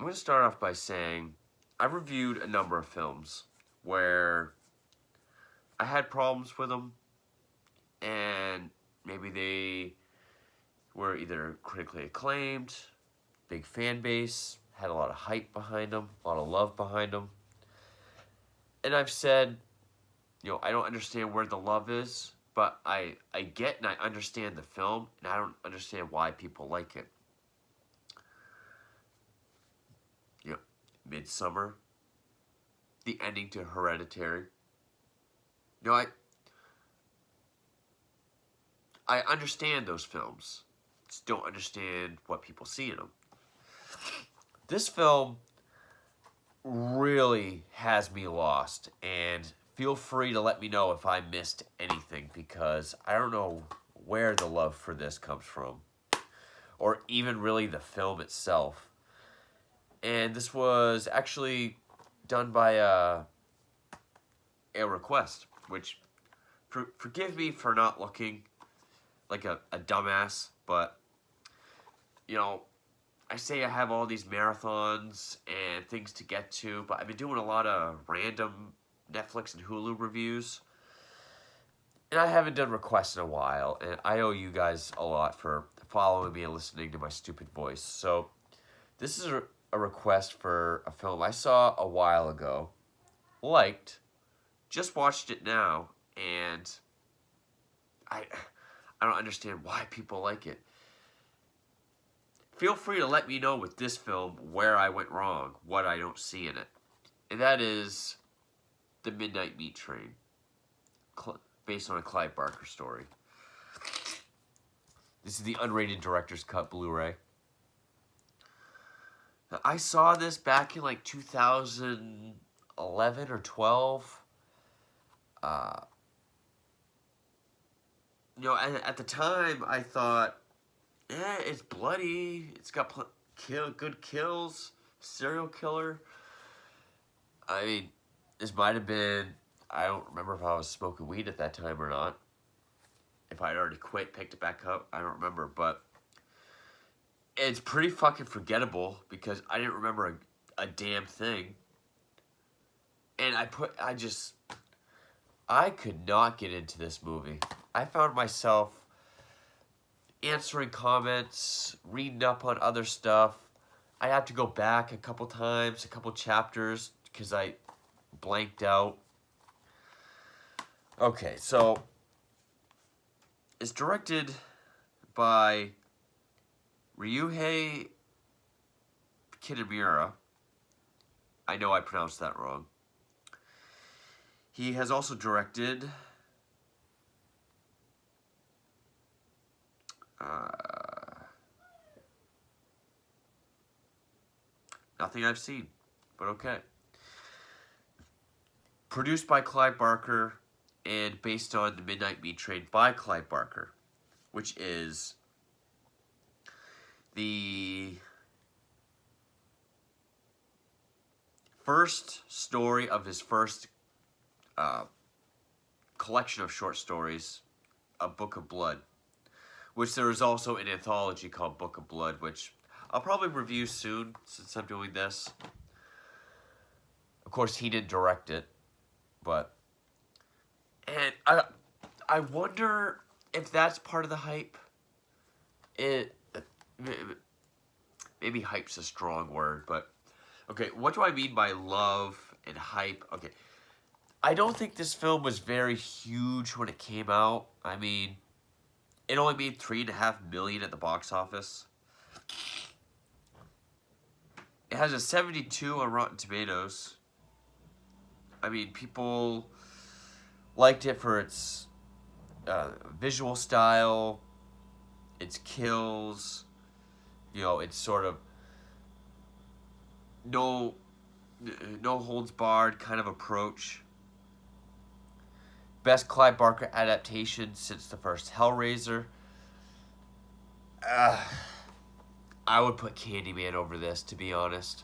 I'm going to start off by saying I've reviewed a number of films where I had problems with them, and maybe they were either critically acclaimed, big fan base, had a lot of hype behind them, a lot of love behind them. And I've said, I don't understand where the love is, but I get and I understand the film, and I don't understand why people like it. Midsummer, the ending to Hereditary. I understand those films. Just don't understand what people see in them. This film really has me lost, and feel free to let me know if I missed anything, because I don't know where the love for this comes from, or even really the film itself. And this was actually done by a request, which, forgive me for not looking like a dumbass, but, I say I have all these marathons and things to get to, but I've been doing a lot of random Netflix and Hulu reviews, and I haven't done requests in a while, and I owe you guys a lot for following me and listening to my stupid voice. So this is a request for a film I saw a while ago, liked, just watched it now, and I don't understand why people like it. Feel free to let me know with this film where I went wrong, what I don't see in it. And that is The Midnight Meat Train, based on a Clive Barker story. This is the unrated director's cut Blu-ray. Now, I saw this back in like 2011 or 12. At the time I thought, it's bloody. It's got good kills. Serial killer. I mean, this might have been, I don't remember if I was smoking weed at that time or not. If I had already quit, picked it back up, I don't remember. But it's pretty fucking forgettable because I didn't remember a damn thing. And I could not get into this movie. I found myself answering comments, reading up on other stuff. I had to go back a couple times, a couple chapters, because I blanked out. Okay, so it's directed by Ryuhei Kitamura. I know I pronounced that wrong. He has also directed nothing I've seen, but okay. Produced by Clive Barker and based on The Midnight Meat Train by Clive Barker, which is the first story of his first collection of short stories, A Book of Blood, which there is also an anthology called Book of Blood, which I'll probably review soon since I'm doing this. Of course, he didn't direct it, but... And I wonder if that's part of the hype. Maybe hype's a strong word, but... Okay, what do I mean by love and hype? Okay, I don't think this film was very huge when it came out. I mean, it only made $3.5 million at the box office. It has a 72 on Rotten Tomatoes. I mean, people liked it for its visual style, its kills, its sort of no holds barred kind of approach. Best Clive Barker adaptation since the first Hellraiser. I would put Candyman over this, to be honest.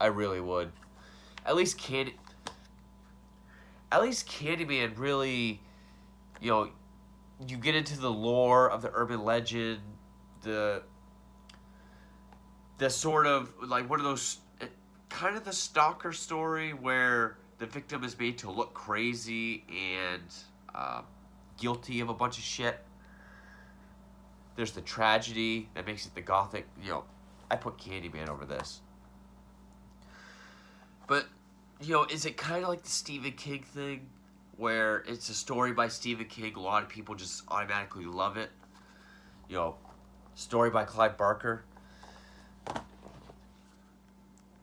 I really would. At least Candyman really, you get into the lore of the urban legend, the sort of, like, one of those kind of the stalker story where the victim is made to look crazy and guilty of a bunch of shit. There's the tragedy that makes it the gothic. I put Candyman over this. But, is it kind of like the Stephen King thing where it's a story by Stephen King, a lot of people just automatically love it? Story by Clive Barker.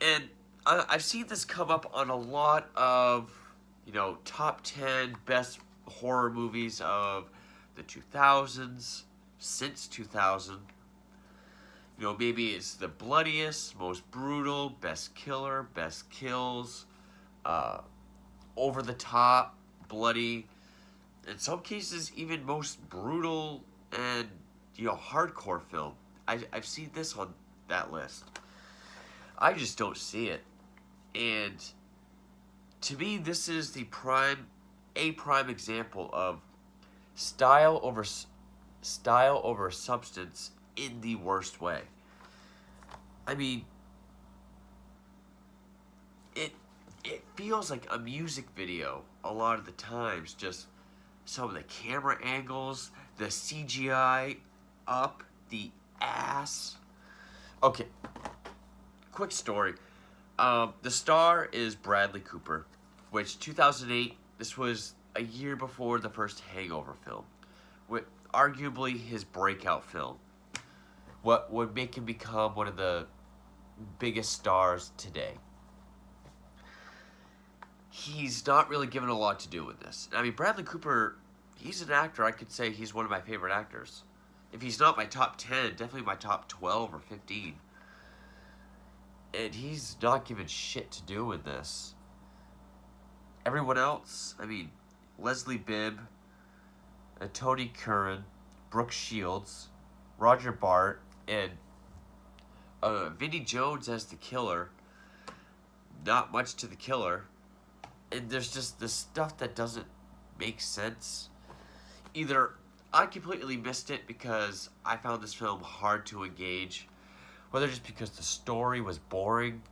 And I've seen this come up on a lot of, top 10 best horror movies of the 2000s, since 2000. Maybe it's the bloodiest, most brutal, best killer, best kills, over the top, bloody, in some cases even most brutal and, hardcore film. I've seen this on that list. I just don't see it. And to me, this is a prime example of style over substance in the worst way. I mean, it feels like a music video a lot of the times. Just some of the camera angles, the CGI up the ass. Okay, quick story. The star is Bradley Cooper, which 2008, this was a year before the first Hangover film, with arguably his breakout film. What would make him become one of the biggest stars today. He's not really given a lot to do with this. I mean, Bradley Cooper, he's an actor. I could say he's one of my favorite actors. If he's not my top 10, definitely my top 12 or 15. And he's not given shit to do with this. Everyone else, I mean, Leslie Bibb, Tony Curran, Brooke Shields, Roger Bart, and Vinnie Jones as the killer. Not much to the killer. And there's just the stuff that doesn't make sense. Either I completely missed it because I found this film hard to engage, whether just because the story was boring,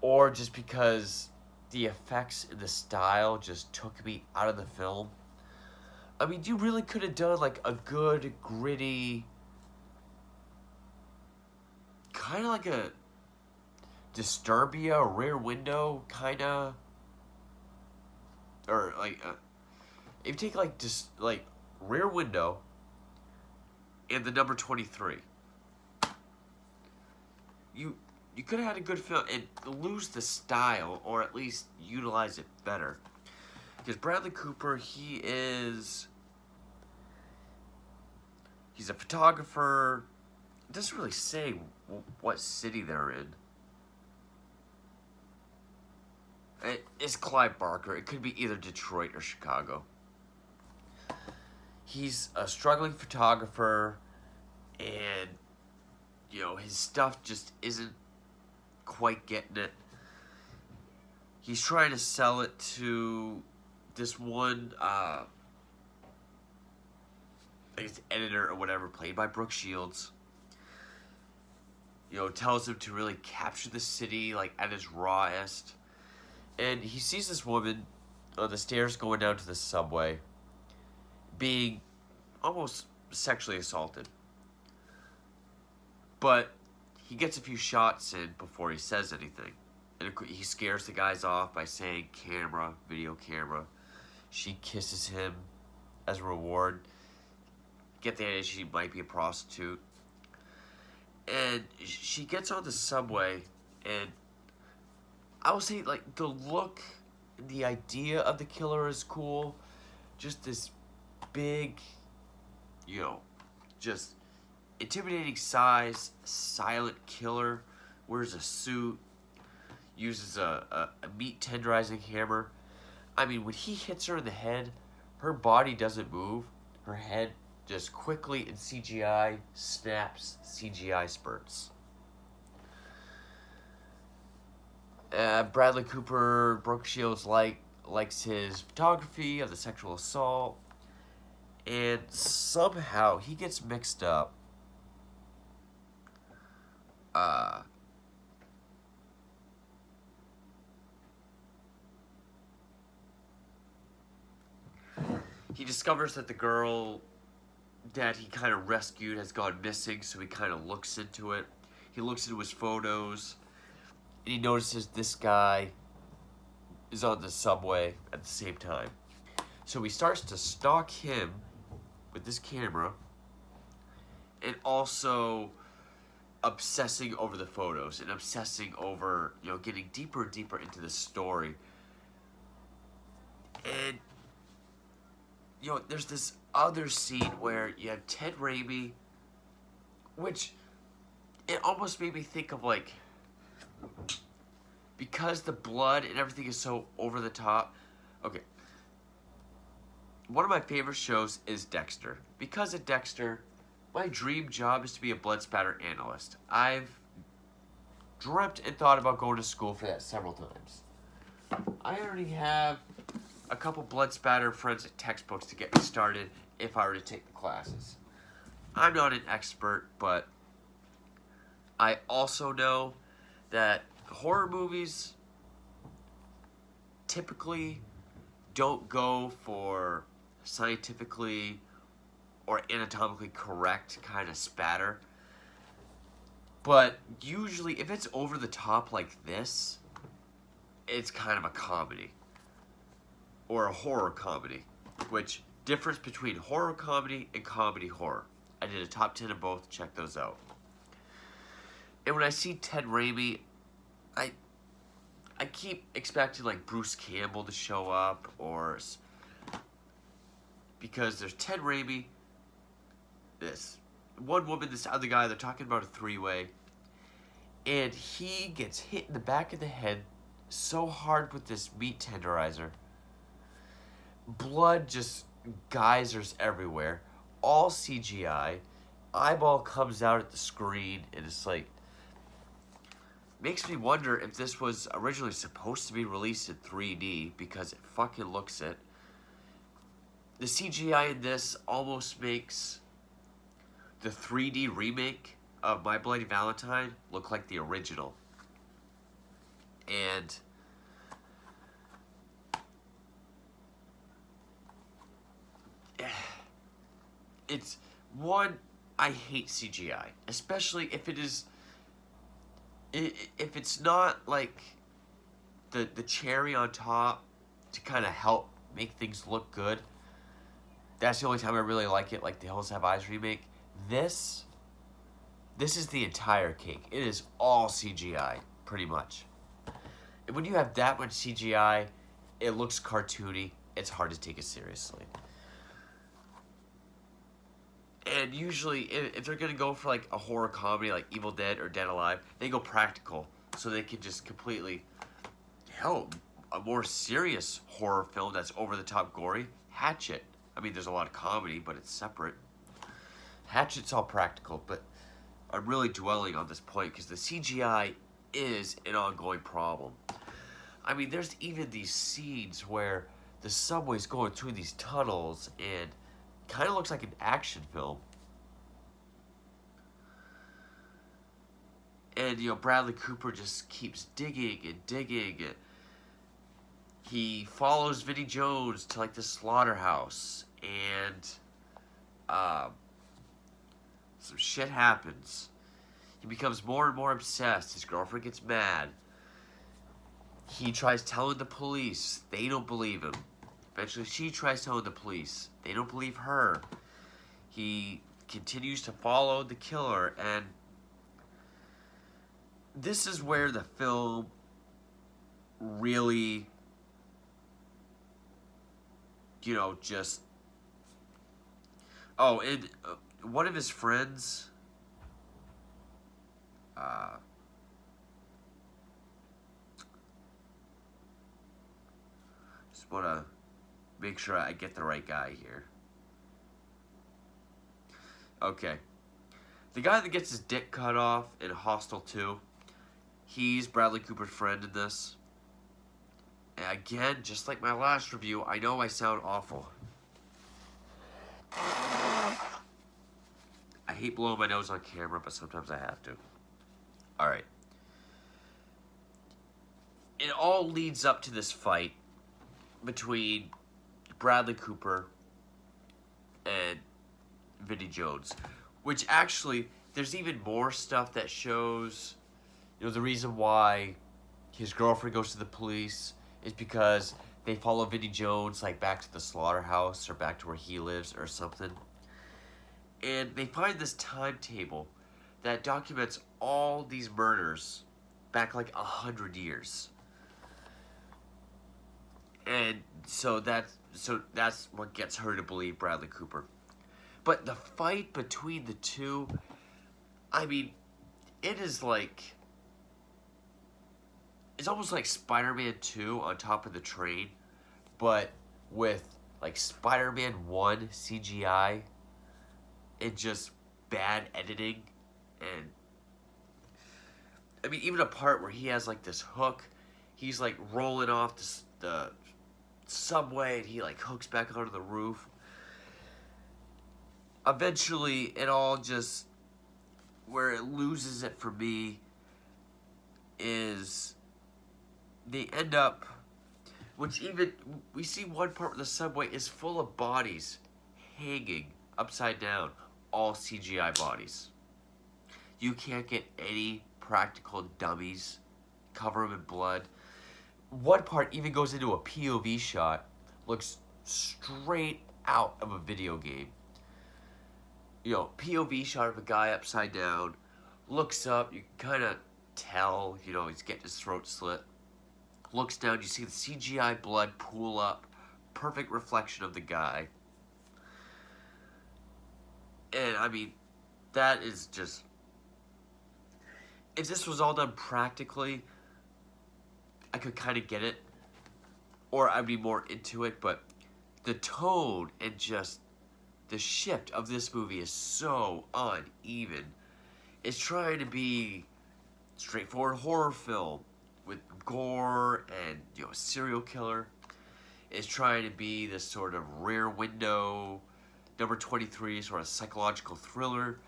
or just because the effects and the style just took me out of the film. I mean, you really could have done like a good, gritty, kind of like a Disturbia, Rear Window, kind of, or like, if you take like just like Rear Window and the number 23, you could have had a good film and lose the style, or at least utilize it better. Because Bradley Cooper, he's a photographer. It doesn't really say what city they're in. It's Clive Barker. It could be either Detroit or Chicago. He's a struggling photographer, and, his stuff just isn't quite getting it. He's trying to sell it to this one, I guess, editor or whatever, played by Brooke Shields. Tells him to really capture the city, like, at its rawest. And he sees this woman on the stairs going down to the subway being almost sexually assaulted. But he gets a few shots in before he says anything. And he scares the guys off by saying camera, video camera. She kisses him as a reward. Get the idea she might be a prostitute. And she gets on the subway, and I would say, like, the look, the idea of the killer is cool. Just this big, just intimidating size, silent killer, wears a suit, uses a meat tenderizing hammer. I mean, when he hits her in the head, her body doesn't move. Her head just quickly in CGI snaps, CGI spurts. Bradley Cooper, Brooke Shields likes his photography of the sexual assault, and somehow he gets mixed up he discovers that the girl that he kind of rescued has gone missing, so he kind of looks into it. He looks into his photos, and he notices this guy is on the subway at the same time. So he starts to stalk him with this camera, and also obsessing over the photos and obsessing over, getting deeper and deeper into the story. And, there's this other scene where you have Ted Raimi, which it almost made me think of, like, because the blood and everything is so over the top. Okay. One of my favorite shows is Dexter. Because of Dexter, my dream job is to be a blood spatter analyst. I've dreamt and thought about going to school for that several times. I already have a couple blood spatter forensic textbooks to get me started if I were to take the classes. I'm not an expert, but I also know that horror movies typically don't go for scientifically or anatomically correct kind of spatter. But usually, if it's over the top like this, it's kind of a comedy. Or a horror comedy. Which, difference between horror comedy and comedy horror. I did a top 10 of both, check those out. And when I see Ted Raimi, I keep expecting like Bruce Campbell to show up, or because there's Ted Raimi, this one woman, this other guy, they're talking about a three-way, and he gets hit in the back of the head so hard with this meat tenderizer. Blood just geysers everywhere, all CGI. Eyeball comes out at the screen, and it's like, makes me wonder if this was originally supposed to be released in 3D, because it fucking looks it. The CGI in this almost makes the 3D remake of My Bloody Valentine look like the original. And it's one, I hate CGI, especially if it is, if it's not like the cherry on top to kind of help make things look good. That's the only time I really like it, like the Hills Have Eyes remake. This is the entire cake. It is all CGI, pretty much. And when you have that much CGI, it looks cartoony. It's hard to take it seriously. And usually, if they're going to go for like a horror comedy like Evil Dead or Dead Alive, they go practical. So they can just completely, hell, a more serious horror film that's over-the-top gory, Hatchet. I mean, there's a lot of comedy, but it's separate. Hatchet's all practical, but I'm really dwelling on this point because the CGI is an ongoing problem. I mean, there's even these scenes where the subway's going through these tunnels and kind of looks like an action film. And, Bradley Cooper just keeps digging and digging. And he follows Vinnie Jones to, like, the slaughterhouse. And, some shit happens. He becomes more and more obsessed. His girlfriend gets mad. He tries telling the police. They don't believe him. Eventually, she tries telling the police. They don't believe her. He continues to follow the killer, and this is where the film really, just... Oh, and one of his friends... just want to make sure I get the right guy here. Okay. The guy that gets his dick cut off in Hostel 2, he's Bradley Cooper's friend in this. And again, just like my last review, I know I sound awful. I hate blowing my nose on camera, but sometimes I have to. Alright. It all leads up to this fight between Bradley Cooper and Vinnie Jones, which actually there's even more stuff that shows, the reason why his girlfriend goes to the police is because they follow Vinnie Jones like back to the slaughterhouse or back to where he lives or something, and they find this timetable that documents all these murders back like 100 years. And so that's what gets her to believe Bradley Cooper. But the fight between the two, I mean, it is like, it's almost like Spider-Man 2 on top of the train, but with like Spider-Man 1 CGI and just bad editing. And I mean, even a part where he has like this hook, he's like rolling off the subway and he like hooks back onto the roof. Eventually, it all just, where it loses it for me is they end up, which even, we see one part where the subway is full of bodies hanging upside down, all CGI bodies. You can't get any practical dummies, cover them in blood. One part even goes into a POV shot, looks straight out of a video game. POV shot of a guy upside down, looks up, you can kind of tell, he's getting his throat slit. Looks down, you see the CGI blood pool up, perfect reflection of the guy. And I mean, that is just, if this was all done practically, I could kind of get it, or I'd be more into it, but the tone and just the shift of this movie is so uneven. It's trying to be a straightforward horror film with gore and serial killer. It's trying to be this sort of Rear Window, Number 23 sort of psychological thriller.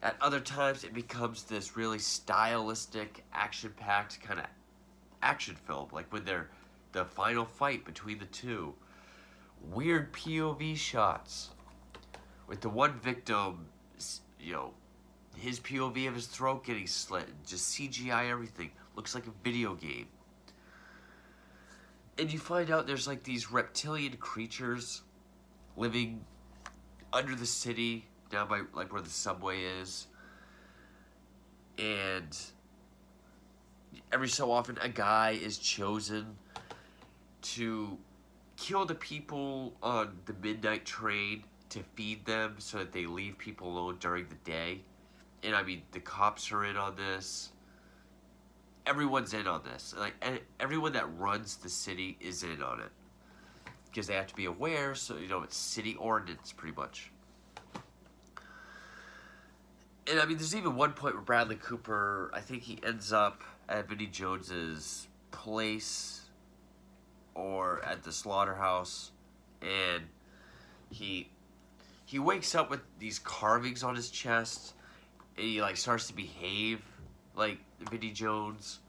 At other times, it becomes this really stylistic, action-packed kind of action film, like when they're the final fight between the two. Weird POV shots with the one victim, his POV of his throat getting slit, and just CGI everything. Looks like a video game. And you find out there's like these reptilian creatures living under the city, down by like where the subway is. And every so often a guy is chosen to kill the people on the midnight train to feed them so that they leave people alone during the day. And I mean, the cops are in on this. Everyone's in on this. And everyone that runs the city is in on it. Because they have to be aware, so, it's city ordinance, pretty much. And I mean, there's even one point where Bradley Cooper, I think he ends up at Vinnie Jones's place or at the slaughterhouse, and he wakes up with these carvings on his chest, and he like starts to behave like Vinnie Jones.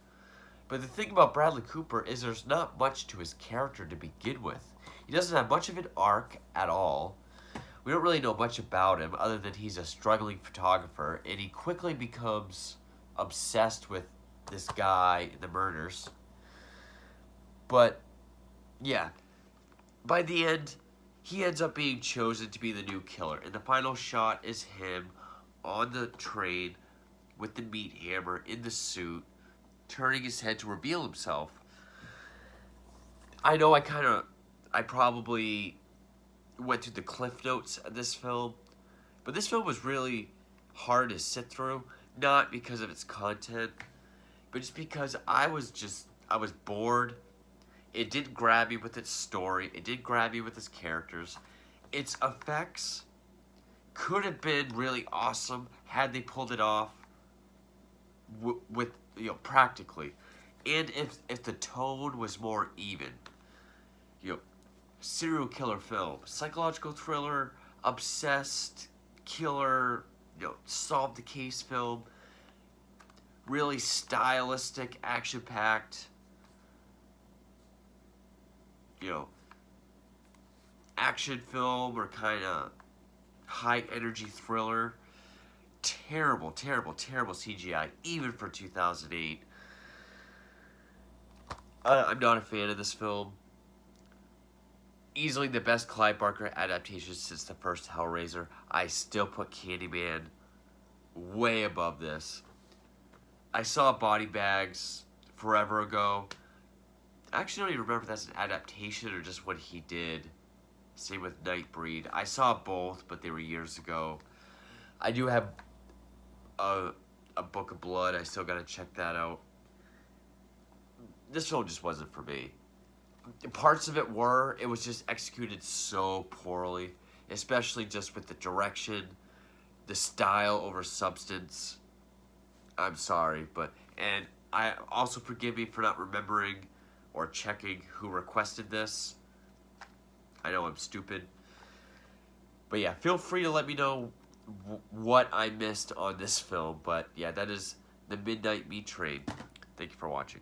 But the thing about Bradley Cooper is there's not much to his character to begin with. He doesn't have much of an arc at all. We don't really know much about him other than he's a struggling photographer, and he quickly becomes obsessed with this guy and the murders. But yeah, by the end, he ends up being chosen to be the new killer, and the final shot is him on the train with the meat hammer in the suit, turning his head to reveal himself. I know I probably went through the cliff notes of this film, but this film was really hard to sit through, not because of its content, but just because I was bored. It didn't grab me with its story. It didn't grab me with its characters. Its effects could have been really awesome had they pulled it off with practically, and if the tone was more even. Serial killer film, psychological thriller, obsessed killer, solve the case film, really stylistic, action packed, action film or kind of high energy thriller. Terrible, terrible, terrible CGI, even for 2008. I'm not a fan of this film. Easily the best Clive Barker adaptation since the first Hellraiser. I still put Candyman way above this. I saw Body Bags forever ago. I actually don't even remember if that's an adaptation or just what he did. Same with Nightbreed. I saw both, but they were years ago. I do have a Book of Blood. I still gotta check that out. This film just wasn't for me. Parts of it were. It was just executed so poorly, especially just with the direction, the style over substance. I'm sorry, and I also forgive me for not remembering or checking who requested this. I know I'm stupid. But yeah, feel free to let me know what I missed on this film. But yeah, that is The Midnight Meat Train. Thank you for watching.